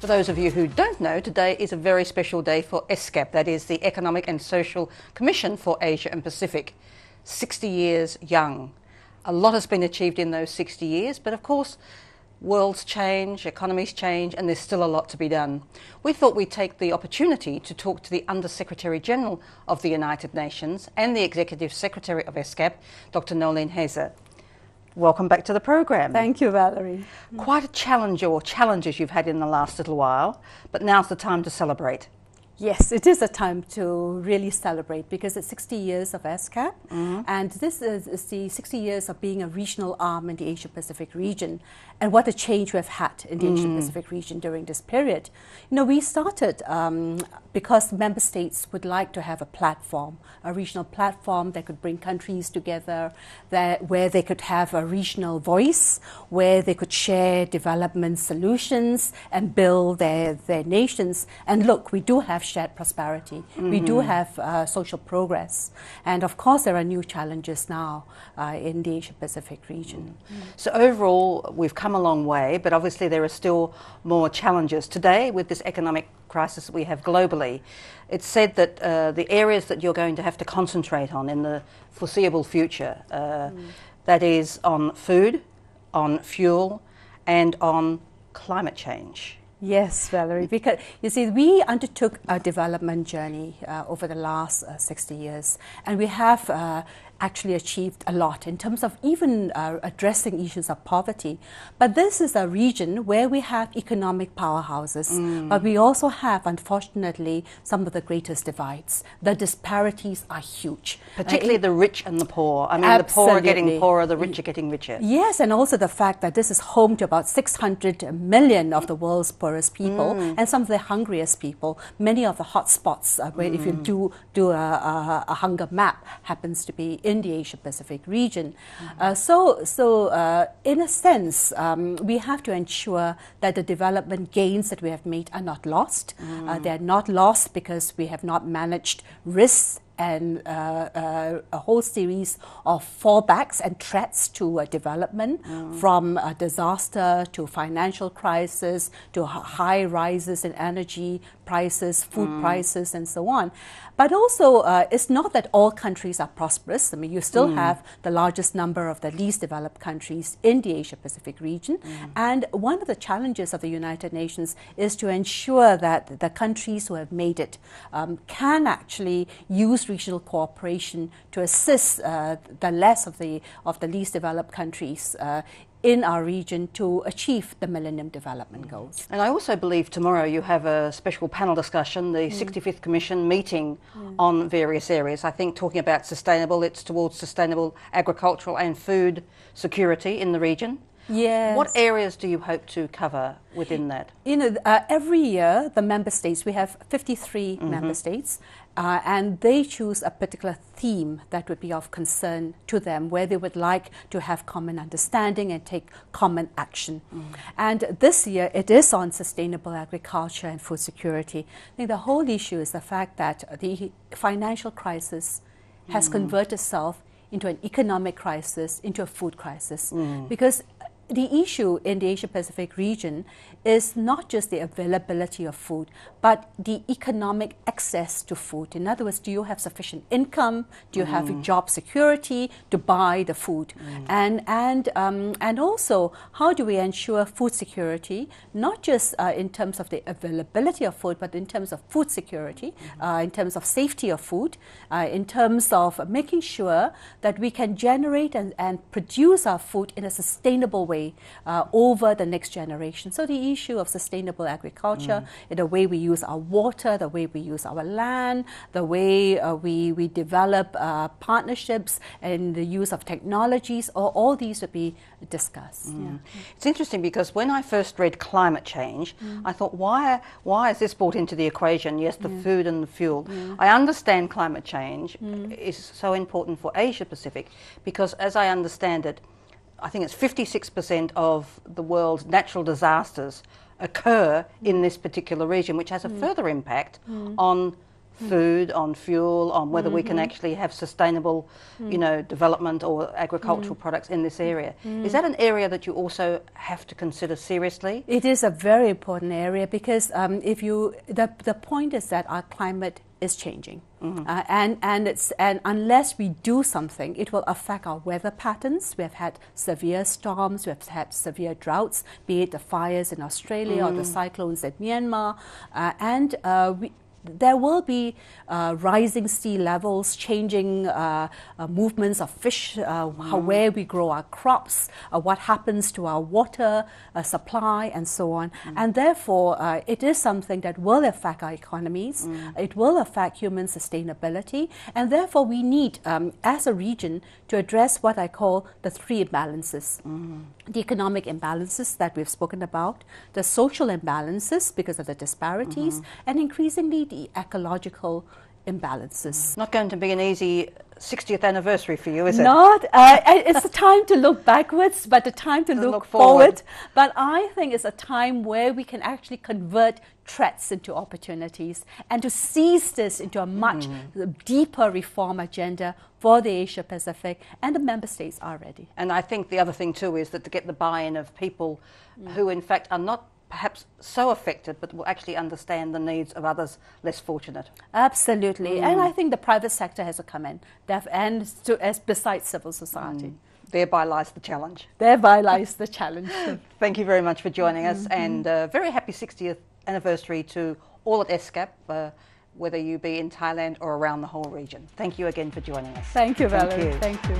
For those of you who don't know, today is a very special day for ESCAP, that is the Economic and Social Commission for Asia and Pacific. 60 years young. A lot has been achieved in those 60 years, but of course, worlds change, economies change, and there's still a lot to be done. We thought we'd take the opportunity to talk to the Under-Secretary General of the United Nations and the Executive Secretary of ESCAP, Dr. Noeleen Heyzer. Welcome back to the program. Thank you, Valerie. Quite a challenge or challenges you've had in the last little while, but now's the time to celebrate. Yes, it is a time to really celebrate because it's 60 years of ESCAP, and this is the 60 years of being a regional arm in the Asia-Pacific region, and what a change we've had in the Asia-Pacific region during this period. You know, we started because member states would like to have a platform, a regional platform that could bring countries together, where they could have a regional voice, where they could share development solutions and build their nations. And look, we do have shared prosperity. We do have social progress. And of course, there are new challenges now in the Asia-Pacific region. So overall, we've come a long way, but obviously there are still more challenges. Today, with this economic crisis that we have globally, it's said that the areas that you're going to have to concentrate on in the foreseeable future, that is on food, on fuel, and on climate change. Yes, Valerie, because you see, we undertook a development journey over the last 60 years, and we have actually achieved a lot in terms of even addressing issues of poverty. But this is a region where we have economic powerhouses, but we also have, unfortunately, some of the greatest divides. The disparities are huge. Particularly the rich and the poor. I mean, Absolutely. The poor are getting poorer, the rich are getting richer. Yes, and also the fact that this is home to about 600 million of the world's poorest people and some of the hungriest people. Many of the hot spots, where if you do a hunger map, happens to be in the Asia-Pacific region. So in a sense, we have to ensure that the development gains that we have made are not lost. They are not lost because we have not managed risks and a whole series of fallbacks and threats to development, from disaster to financial crisis to high rises in energy prices, food prices, and so on. But also, it's not that all countries are prosperous. I mean, you still have the largest number of the least developed countries in the Asia-Pacific region. And one of the challenges of the United Nations is to ensure that the countries who have made it can actually use regional cooperation to assist the less of the least developed countries in our region to achieve the Millennium Development Goals. And I also believe tomorrow you have a special panel discussion, the 65th Commission meeting on various areas. I think talking about it's towards sustainable agricultural and food security in the region. Yes. What areas do you hope to cover within that? You know, every year the member states, we have 53 member states, and they choose a particular theme that would be of concern to them, where they would like to have common understanding and take common action. And this year it is on sustainable agriculture and food security. I think the whole issue is the fact that the financial crisis has converted itself into an economic crisis, into a food crisis, because the issue in the Asia-Pacific region is not just the availability of food, but the economic access to food. In other words, do you have sufficient income? Do you have job security to buy the food? And also, how do we ensure food security, not just in terms of the availability of food, but in terms of food security, in terms of safety of food, in terms of making sure that we can generate and produce our food in a sustainable way over the next generation. So the issue of sustainable agriculture, the way we use our water, the way we use our land, the way we develop partnerships and the use of technologies, all these would be discussed. It's interesting because when I first read climate change, I thought, why is this brought into the equation? Yes, the food and the fuel. I understand climate change is so important for Asia Pacific because, as I understand it, I think it's 56% of the world's natural disasters occur in this particular region, which has a further impact on food, on fuel, on whether we can actually have sustainable, development or agricultural products in this area. Is that an area that you also have to consider seriously? It is a very important area because the point is that our climate is changing, and unless we do something, it will affect our weather patterns. We have had severe storms, we have had severe droughts, be it the fires in Australia or the cyclones in Myanmar, there will be rising sea levels, changing movements of fish, where we grow our crops, what happens to our water supply, and so on. And therefore, it is something that will affect our economies. It will affect human sustainability. And therefore, we need, as a region, to address what I call the three imbalances. The economic imbalances that we've spoken about, the social imbalances because of the disparities, and increasingly the ecological imbalances. Not going to be an easy 60th anniversary for you, is it? Not. It's a time to look backwards, but a time to look forward. But I think it's a time where we can actually convert threats into opportunities and to seize this into a much deeper reform agenda for the Asia-Pacific, and the member states are ready. And I think the other thing too is that to get the buy-in of people who in fact are not perhaps so affected, but will actually understand the needs of others less fortunate. Absolutely. And I think the private sector has to come in, as besides civil society. Thereby lies the challenge. Thereby lies the challenge. Thank you very much for joining us, and very happy 60th anniversary to all at ESCAP, whether you be in Thailand or around the whole region. Thank you again for joining us. Thank you, Valerie. Thank you.